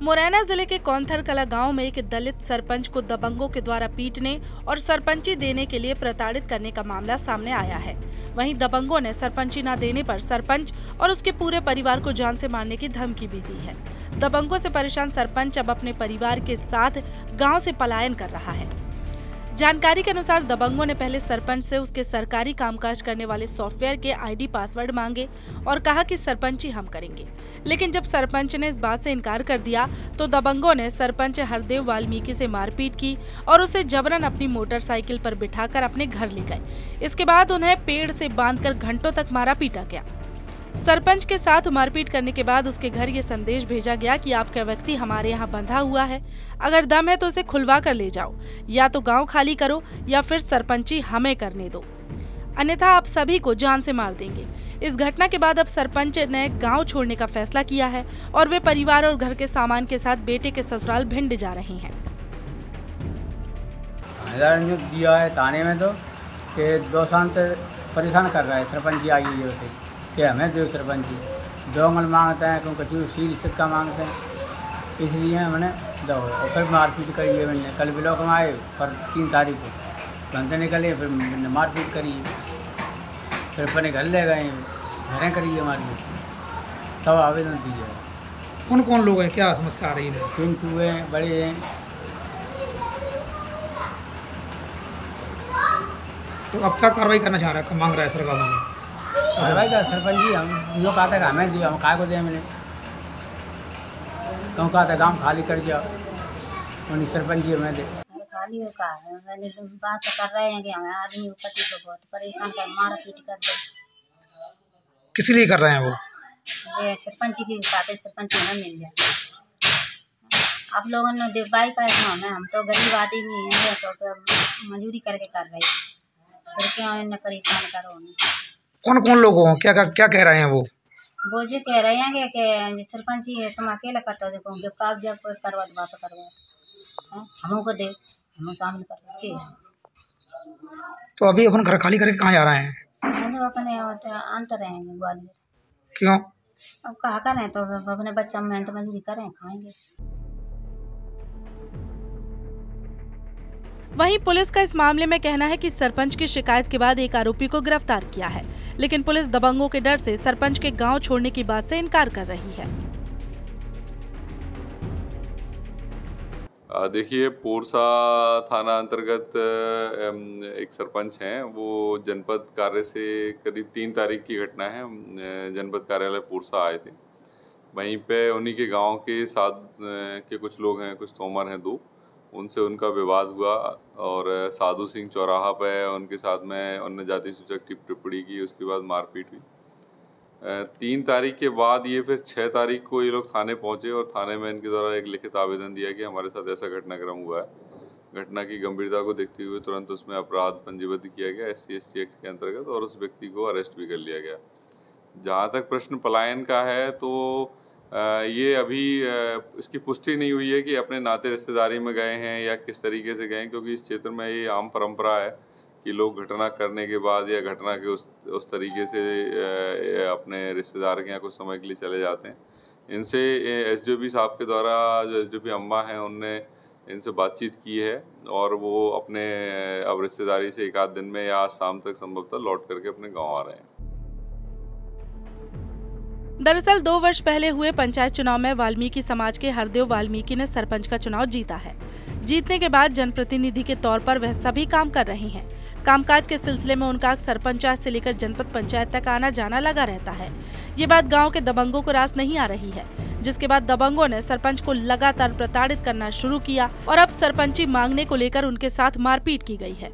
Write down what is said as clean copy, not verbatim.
मुरैना जिले के कौंथर कला गांव में एक दलित सरपंच को दबंगों के द्वारा पीटने और सरपंची देने के लिए प्रताड़ित करने का मामला सामने आया है। वहीं दबंगों ने सरपंची न देने पर सरपंच और उसके पूरे परिवार को जान से मारने की धमकी भी दी है। दबंगों से परेशान सरपंच अब अपने परिवार के साथ गाँव से पलायन कर रहा है। जानकारी के अनुसार दबंगों ने पहले सरपंच से उसके सरकारी कामकाज करने वाले सॉफ्टवेयर के आईडी पासवर्ड मांगे और कहा कि सरपंची हम करेंगे, लेकिन जब सरपंच ने इस बात से इनकार कर दिया तो दबंगों ने सरपंच हरदेव वाल्मीकि से मारपीट की और उसे जबरन अपनी मोटरसाइकिल पर बिठाकर अपने घर ले गए। इसके बाद उन्हें पेड़ से बांधकर घंटों तक मारा पीटा गया। सरपंच के साथ मारपीट करने के बाद उसके घर ये संदेश भेजा गया कि आपका व्यक्ति हमारे यहाँ बंधा हुआ है, अगर दम है तो उसे खुलवा कर ले जाओ, या तो गांव खाली करो या फिर सरपंची हमें करने दो, अन्यथा आप सभी को जान से मार देंगे। इस घटना के बाद अब सरपंच ने गांव छोड़ने का फैसला किया है और वे परिवार और घर के सामान के साथ बेटे के ससुराल भिंड जा रहे हैं। दिया है थाने में तो 2 साल से परेशान कर रहा है सरपंच जी आई है कि हमें दो सरपंच जी दोंगल मांगते हैं, क्योंकि जो सील सिक्का मांगते हैं, इसलिए मैंने दो और फिर मारपीट करी है। मैंने कल ब्लॉक में आए पर 3 तारीख को घंटे निकले, फिर मैंने मारपीट करी है, फिर अपने घर ले गए, घरें करी है मारपीट, तब आवेदन दिया है। कौन कौन लोग हैं, क्या समस्या आ रही है? पिंटू हैं, बड़े हैं। तो अब क्या कार्रवाई करना चाह रहा है, मांग रहा है सरकार में? भाई का सरपंच जी हम जो कहा था हमें दिया, हम काय को दें, मैंने क्यों कहा था गाँव खाली कर दिया, उन्हीं सरपंच जी हमें दे खाली हो कहा है। मैंने बात कर रहे हैं कि हमें आदमी पति को बहुत परेशान कर मारा पीट कर दे। किस लिए कर रहे हैं वो? ये सरपंच की बातें सरपंच हमें मिल जाए। आप लोगों ने देवाई का इतना, हम तो गरीब आदमी हैं, तो मजदूरी करके कर रहे हैं, फिर क्यों इन्हें परेशान करो। कौन कौन लोग हो, क्या क्या कह रहे हैं वो? वो जो कह रहे हैं कि सरपंच ही तुम अकेला करता हो, देखो जब कागज जब करवा दो बात करवा हमों को दे, हम शामिल करवा। तो अभी अपन घर खाली करके कहाँ जा रहे हैं? तो अपने अंतर रहेंगे ग्वालियर। क्यों? अब कहा करें तो अपने बच्चा मेहनत मजदूरी करें, खाएंगे। वहीं पुलिस का इस मामले में कहना है कि सरपंच की शिकायत के बाद एक आरोपी को गिरफ्तार किया है, लेकिन पुलिस दबंगों के डर से सरपंच के गांव छोड़ने की बात से इनकार कर रही है। देखिए, पोरसा थाना अंतर्गत एक सरपंच हैं, वो जनपद कार्य से करीब 3 तारीख की घटना है। जनपद कार्यालय पोरसा आए थे, वहीं पे उन्हीं के गांव के साथ के कुछ लोग हैं, कुछ तोमर हैं 2, उनसे उनका विवाद हुआ और साधु सिंह चौराहा पे उनके साथ में उन्होंने जाति सूचक टिप्पणी की, उसके बाद मारपीट हुई। 3 तारीख के बाद ये फिर 6 तारीख को ये लोग थाने पहुंचे और थाने में इनके द्वारा एक लिखित आवेदन दिया कि हमारे साथ ऐसा घटनाक्रम हुआ है। घटना की गंभीरता को देखते हुए तुरंत उसमें अपराध पंजीबद्ध किया गया SC/ST एक्ट के अंतर्गत और उस व्यक्ति को अरेस्ट भी कर लिया गया। जहाँ तक प्रश्न पलायन का है, तो ये अभी इसकी पुष्टि नहीं हुई है कि अपने नाते रिश्तेदारी में गए हैं या किस तरीके से गए, क्योंकि इस क्षेत्र में ये आम परंपरा है कि लोग घटना करने के बाद या घटना के उस तरीके से अपने रिश्तेदार के यहाँ कुछ समय के लिए चले जाते हैं। इनसे SDOP साहब के द्वारा, जो SDOP अम्मा हैं, उनने इनसे बातचीत की है और वो अपने अब रिश्तेदारी से 1 आध दिन में या आज शाम तक संभवतः लौट करके अपने गाँव आ रहे हैं। दरअसल 2 वर्ष पहले हुए पंचायत चुनाव में वाल्मीकि समाज के हरदेव वाल्मीकि ने सरपंच का चुनाव जीता है। जीतने के बाद जनप्रतिनिधि के तौर पर वह सभी काम कर रहे हैं। कामकाज के सिलसिले में उनका अक्सर पंचायत से लेकर जनपद पंचायत तक आना जाना लगा रहता है। ये बात गांव के दबंगों को रास नहीं आ रही है, जिसके बाद दबंगों ने सरपंच को लगातार प्रताड़ित करना शुरू किया और अब सरपंची मांगने को लेकर उनके साथ मारपीट की गई है।